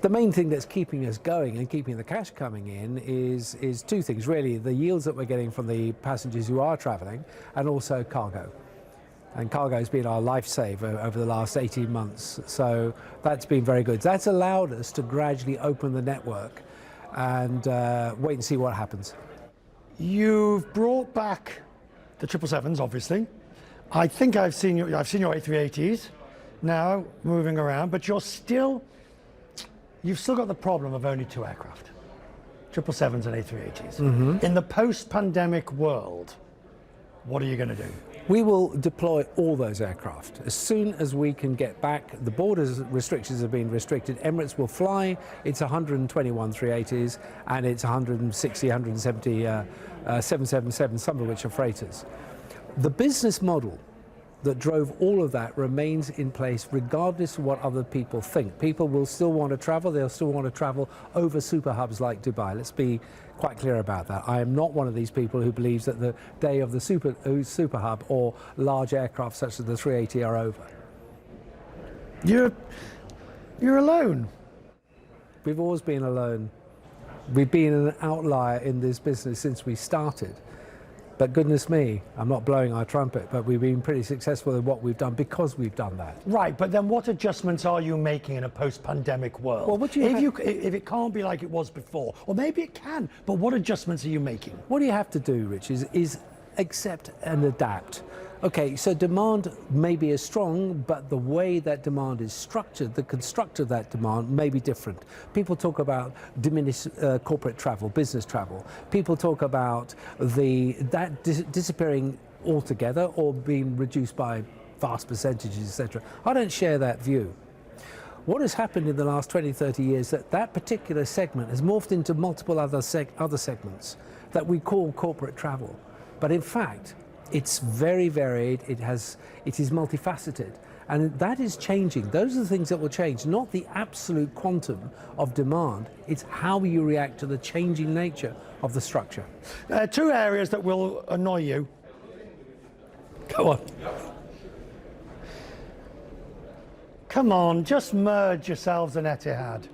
The main thing that's keeping us going and keeping the cash coming in is two things, really. The yields that we're getting from the passengers who are travelling, and also cargo. And cargo has been our lifesaver over the last 18 months. So that's been very good. That's allowed us to gradually open the network and wait and see what happens. You've brought back the 777s, obviously. I think I've seen your A380s now moving around, but you've still got the problem of only 2 aircraft, 777s and A380s. In the post-pandemic world, what are you going to do? We will deploy all those aircraft. As soon as we can get back, the borders restrictions have been restricted. Emirates will fly its 121 380s and its 160, 170 777, some of which are freighters. The business model that drove all of that remains in place regardless of what other people think. People will still want to travel. They'll still want to travel over super hubs like Dubai. Let's be quite clear about that. I am not one of these people who believes that the day of the super hub or large aircraft such as the 380 are over. You're alone. We've always been alone. We've been an outlier in this business since we started. But goodness me, I'm not blowing our trumpet, but we've been pretty successful in what we've done because we've done that. Right, but then what adjustments are you making in a post-pandemic world? Well, if it can't be like it was before, or maybe it can, but what adjustments are you making? What you have to do, Rich, is accept and adapt. Okay, so demand may be as strong, but the way that demand is structured, the construct of that demand may be different. People talk about diminished corporate travel, business travel. People talk about that disappearing altogether or being reduced by vast percentages, etc. I don't share that view. What has happened in the last 20, 30 years that particular segment has morphed into multiple other segments that we call corporate travel. But in fact, it's very varied, it is multifaceted, and that is changing. Those are the things that will change, not the absolute quantum of demand, it's how you react to the changing nature of the structure. 2 areas that will annoy you. Go on. Come on, just merge yourselves and Etihad.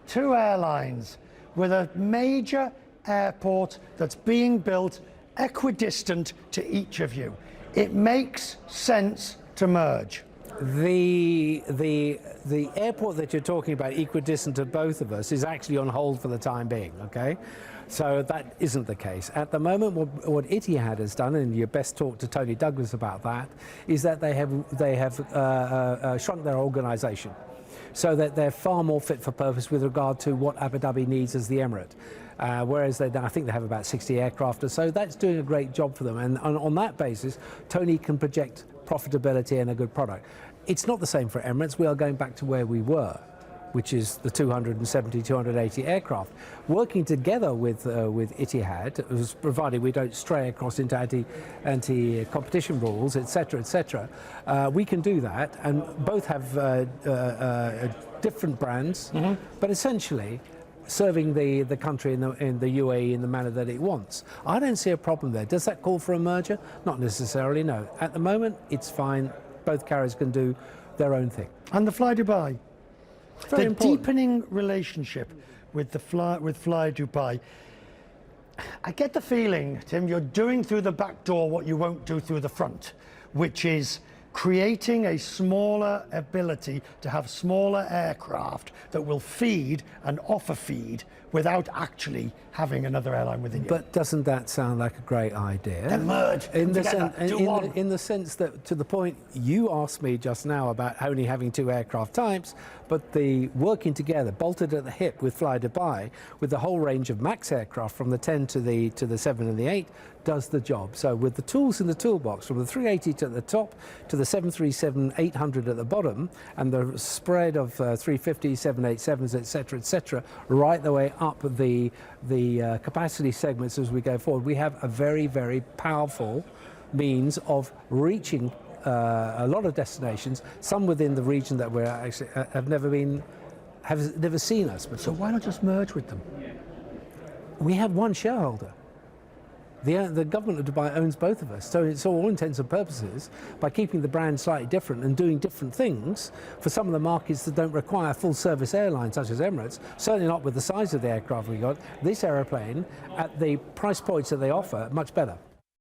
2 airlines with a major airport that's being built equidistant to each of you. It makes sense to merge. The airport that you're talking about, equidistant to both of us, is actually on hold for the time being, okay? So that isn't the case. At the moment, what Etihad has done, and you best talk to Tony Douglas about that, is that they have shrunk their organisation so that they're far more fit for purpose with regard to what Abu Dhabi needs as the Emirate. Whereas I think they have about 60 aircraft or so. That's doing a great job for them, and on that basis Tony can project profitability and a good product. It's not the same for Emirates. We are going back to where we were, which is the 270, 280 aircraft. Working together with Etihad, provided we don't stray across into anti-competition rules, etc., etc., we can do that, and both have different brands, but essentially serving the country in the UAE in the manner that it wants. I don't see a problem there. Does that call for a merger? Not necessarily, no. At the moment, it's fine. Both carriers can do their own thing. And the Fly Dubai? Very important. Deepening relationship with Fly Dubai. I get the feeling, Tim, you're doing through the back door what you won't do through the front, which is creating a smaller ability to have smaller aircraft that will feed and offer feed without actually having another airline within you. But doesn't that sound like a great idea? Then merge in the sense that, to the point you asked me just now about only having 2 aircraft types, but the working together, bolted at the hip with Fly Dubai, with the whole range of MAX aircraft from the 10 to the 7 and the 8, does the job. So with the tools in the toolbox, from the 380 to the top to the 737-800 at the bottom, and the spread of 350s, 787s, etc., etc., right the way up the capacity segments as we go forward, we have a very, very powerful means of reaching a lot of destinations, some within the region that we're actually have never seen us before. So why not just merge with them? We have one shareholder. The government of Dubai owns both of us. So it's all intents and purposes, by keeping the brand slightly different and doing different things for some of the markets that don't require full service airlines such as Emirates, certainly not with the size of the aircraft we got, this aeroplane at the price points that they offer, much better.